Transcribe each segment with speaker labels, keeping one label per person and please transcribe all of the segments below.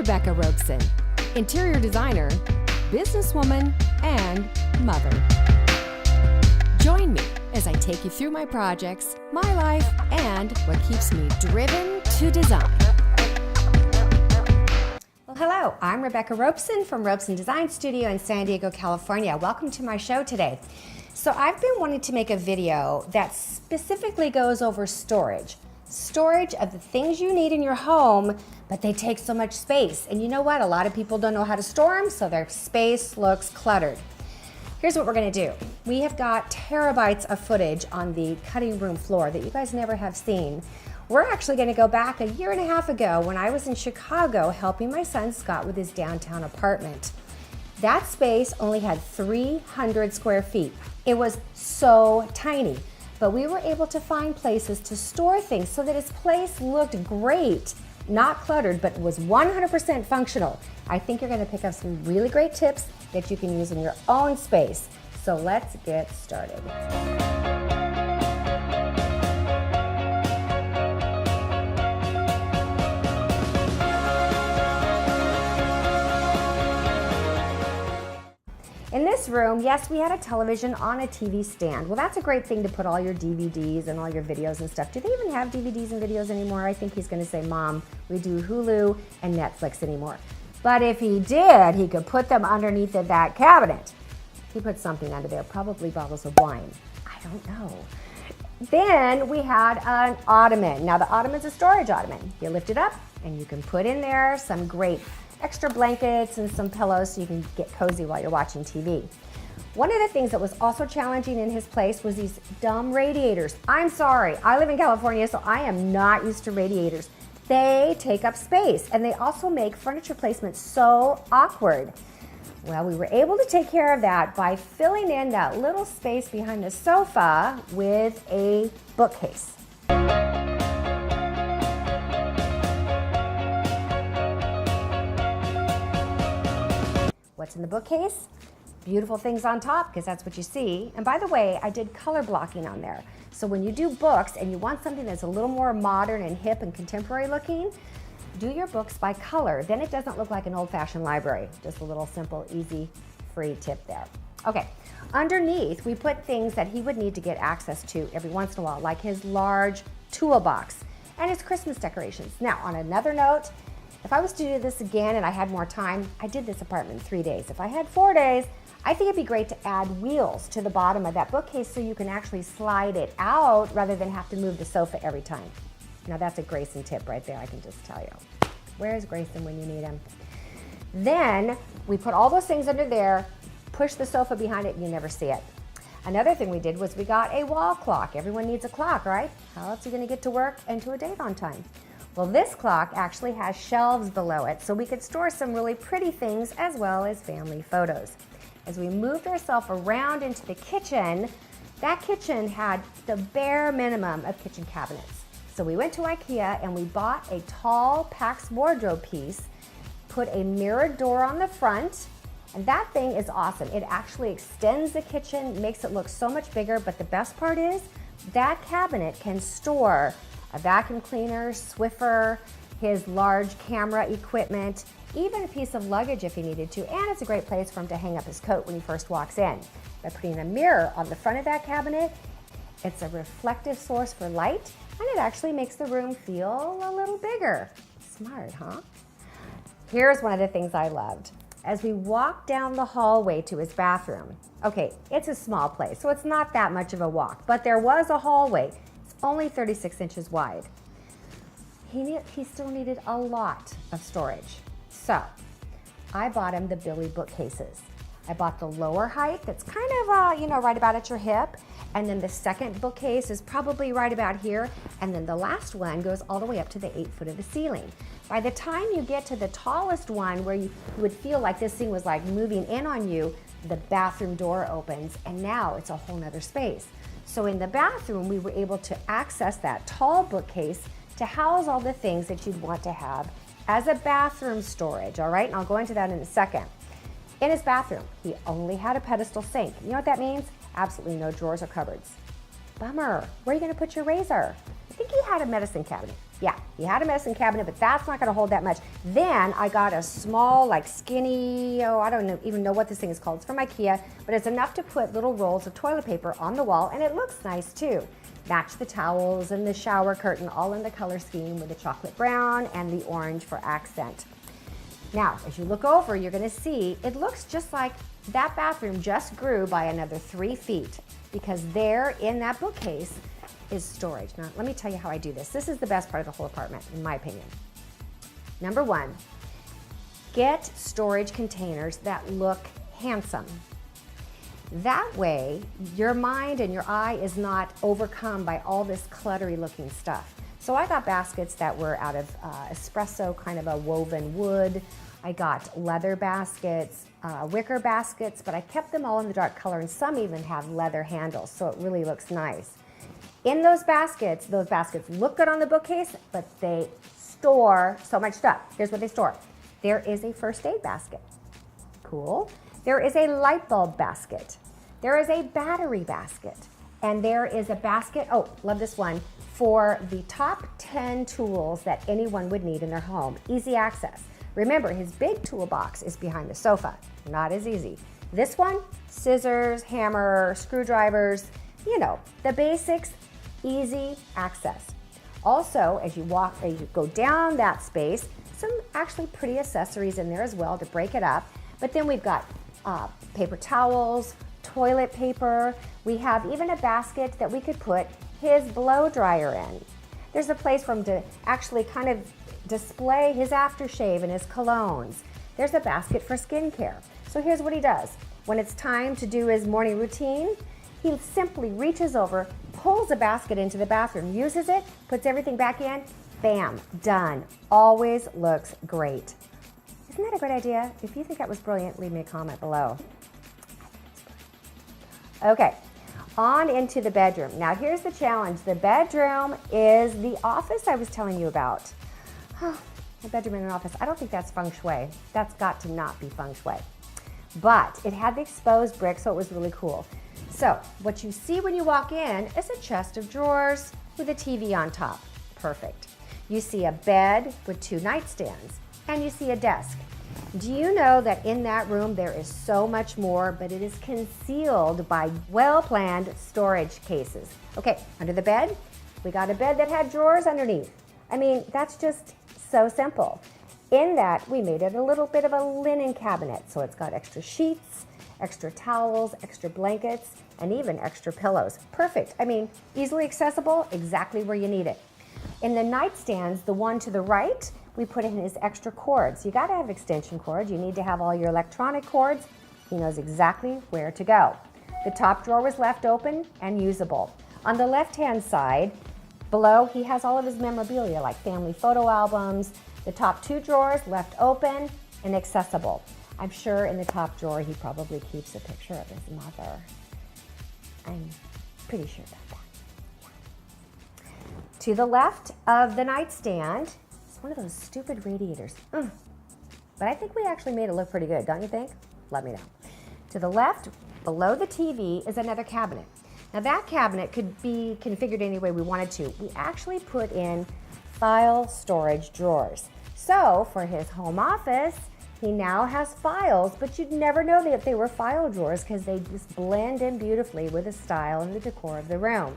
Speaker 1: Rebecca Robeson, interior designer, businesswoman, and mother. Join me as I take you through my projects, my life, and what keeps me driven to design. Well, hello, I'm Rebecca Robeson from Robeson Design Studio in San Diego, California. Welcome to my show today. So I've been wanting to make a video that specifically goes over storage. Storage of the things you need in your home, but they take so much space. And you know what? A lot of people don't know how to store them, so their space looks cluttered. Here's what we're gonna do. We have got terabytes of footage on the cutting room floor that you guys never have seen. We're actually gonna go back a year and a half ago when I was in Chicago helping my son Scott with his downtown apartment. That space only had 300 square feet. It was so tiny. But we were able to find places to store things so that his place looked great, not cluttered, but was 100% functional. I think you're gonna pick up some really great tips that you can use in your own space. So let's get started. In this room, yes, we had a television on a TV stand. Well, that's a great thing to put all your DVDs and all your videos and stuff. Do they even have DVDs and videos anymore? I think he's gonna say, Mom, we do Hulu and Netflix anymore. But if he did, he could put them underneath of that cabinet. He put something under there, probably bottles of wine. I don't know. Then we had an ottoman. Now the ottoman's a storage ottoman. You lift it up and you can put in there some great extra blankets and some pillows so you can get cozy while you're watching TV. One of the things that was also challenging in his place was these dumb radiators. I'm sorry, I live in California, so I am not used to radiators. They take up space and they also make furniture placement so awkward. Well, we were able to take care of that by filling in that little space behind the sofa with a bookcase. What's in the bookcase? Beautiful things on top, because that's what you see. And by the way, I did color blocking on there. So when you do books and you want something that's a little more modern and hip and contemporary looking, do your books by color. Then it doesn't look like an old-fashioned library. Just a little simple, easy, free tip there. Okay, underneath we put things that he would need to get access to every once in a while, like his large toolbox and his Christmas decorations. Now, on another note, if I was to do this again and I had more time, I did this apartment in 3 days. If I had 4 days, I think it'd be great to add wheels to the bottom of that bookcase so you can actually slide it out rather than have to move the sofa every time. Now that's a Grayson tip right there, I can just tell you. Where's Grayson when you need him? Then we put all those things under there, push the sofa behind it, and you never see it. Another thing we did was we got a wall clock. Everyone needs a clock, right? How else are you gonna get to work and to a date on time? Well, this clock actually has shelves below it, so we could store some really pretty things as well as family photos. As we moved ourselves around into the kitchen, that kitchen had the bare minimum of kitchen cabinets. So we went to IKEA and we bought a tall PAX wardrobe piece, put a mirrored door on the front, and that thing is awesome. It actually extends the kitchen, makes it look so much bigger, but the best part is that cabinet can store a vacuum cleaner, Swiffer, his large camera equipment, even a piece of luggage if he needed to, and it's a great place for him to hang up his coat when he first walks in. By putting a mirror on the front of that cabinet, it's a reflective source for light, and it actually makes the room feel a little bigger. Smart, huh? Here's one of the things I loved. As we walked down the hallway to his bathroom, okay, it's a small place, so it's not that much of a walk, but there was a hallway. Only 36 inches wide. He still needed a lot of storage. So I bought him the Billy bookcases. I bought the lower height that's kind of, right about at your hip. And then the second bookcase is probably right about here. And then the last one goes all the way up to the 8 foot of the ceiling. By the time you get to the tallest one where you would feel like this thing was like moving in on you, the bathroom door opens and now it's a whole nother space. So in the bathroom, we were able to access that tall bookcase to house all the things that you'd want to have as a bathroom storage, all right? And I'll go into that in a second. In his bathroom, he only had a pedestal sink. You know what that means? Absolutely no drawers or cupboards. Bummer. Where are you gonna put your razor? I think he had a medicine cabinet. Yeah, he had a medicine cabinet, but that's not gonna hold that much. Then I got a small, like skinny, I don't even know what this thing is called. It's from IKEA, but it's enough to put little rolls of toilet paper on the wall, and it looks nice too. Match the towels and the shower curtain all in the color scheme with the chocolate brown and the orange for accent. Now, as you look over, you're gonna see it looks just like that bathroom just grew by another 3 feet, because there in that bookcase is storage. Now, let me tell you how I do this. This is the best part of the whole apartment, in my opinion. Number one, get storage containers that look handsome. That way, your mind and your eye is not overcome by all this cluttery looking stuff. So I got baskets that were out of espresso, kind of a woven wood. I got leather baskets, wicker baskets, but I kept them all in the dark color, and some even have leather handles, so it really looks nice. In those baskets look good on the bookcase, but they store so much stuff. Here's what they store. There is a first aid basket. Cool. There is a light bulb basket. There is a battery basket. And there is a basket, love this one, for the top 10 tools that anyone would need in their home. Easy access. Remember, his big toolbox is behind the sofa. Not as easy. This one, scissors, hammer, screwdrivers, the basics, easy access. Also, as you go down that space, some actually pretty accessories in there as well to break it up. But then we've got paper towels, toilet paper. We have even a basket that we could put his blow dryer in. There's a place for him to actually kind of display his aftershave and his colognes. There's a basket for skincare. So here's what he does. When it's time to do his morning routine, he simply reaches over, pulls a basket into the bathroom, uses it, puts everything back in, bam, done. Always looks great. Isn't that a great idea? If you think that was brilliant, leave me a comment below. Okay, on into the bedroom. Now here's the challenge. The bedroom is the office I was telling you about. A bedroom and an office. I don't think that's feng shui. That's got to not be feng shui. But it had the exposed brick, so it was really cool. So what you see when you walk in is a chest of drawers with a TV on top. Perfect. You see a bed with 2 nightstands, and you see a desk. Do you know that in that room there is so much more, but it is concealed by well-planned storage cases? Okay, under the bed, we got a bed that had drawers underneath. I mean, that's just so simple. In that, we made it a little bit of a linen cabinet, so it's got extra sheets, extra towels, extra blankets, and even extra pillows. Perfect. I mean, easily accessible, exactly where you need it. In the nightstands, the one to the right, we put in his extra cords. You gotta have extension cords. You need to have all your electronic cords. He knows exactly where to go. The top drawer was left open and usable. On the left-hand side, below, he has all of his memorabilia, like family photo albums. The top 2 drawers left open and accessible. I'm sure in the top drawer, he probably keeps a picture of his mother. I'm pretty sure about that. To the left of the nightstand, it's one of those stupid radiators. But I think we actually made it look pretty good, don't you think? Let me know. To the left, below the TV, is another cabinet. Now that cabinet could be configured any way we wanted to. We actually put in file storage drawers. So for his home office, he now has files, but you'd never know that they were file drawers because they just blend in beautifully with the style and the decor of the room.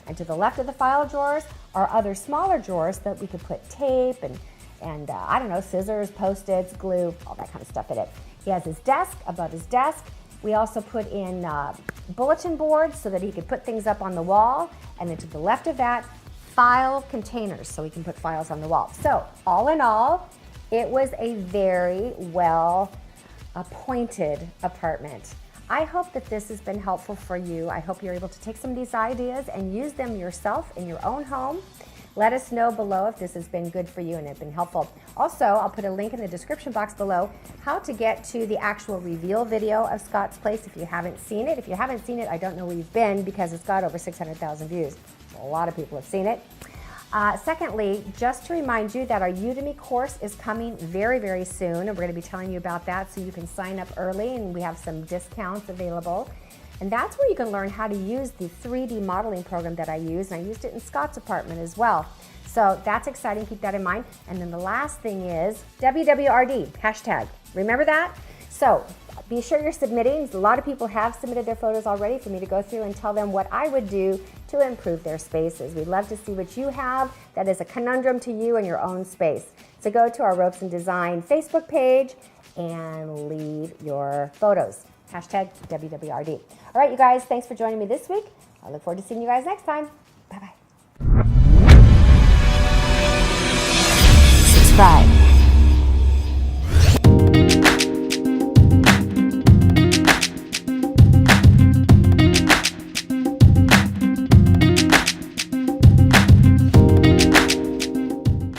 Speaker 1: And to the left of the file drawers are other smaller drawers that we could put tape and I don't know, scissors, Post-its, glue, all that kind of stuff in it. He has his desk. Above his desk, we also put in bulletin boards so that he could put things up on the wall. And then to the left of that, file containers so he can put files on the wall. So all in all, it was a very well appointed apartment. I hope that this has been helpful for you. I hope you're able to take some of these ideas and use them yourself in your own home. Let us know below if this has been good for you and it's been helpful. Also, I'll put a link in the description box below how to get to the actual reveal video of Scott's Place if you haven't seen it. If you haven't seen it, I don't know where you've been because it's got over 600,000 views. A lot of people have seen it. Secondly, just to remind you that our Udemy course is coming very, very soon, and we're going to be telling you about that so you can sign up early, and we have some discounts available. And that's where you can learn how to use the 3D modeling program that I use, and I used it in Scott's apartment as well. So that's exciting, keep that in mind. And then the last thing is WWRD, hashtag. Remember that? So be sure you're submitting. A lot of people have submitted their photos already for me to go through and tell them what I would do to improve their spaces. We'd love to see what you have that is a conundrum to you in your own space. So go to our Ropes and Design Facebook page and leave your photos. Hashtag WWRD. All right, you guys, thanks for joining me this week. I look forward to seeing you guys next time.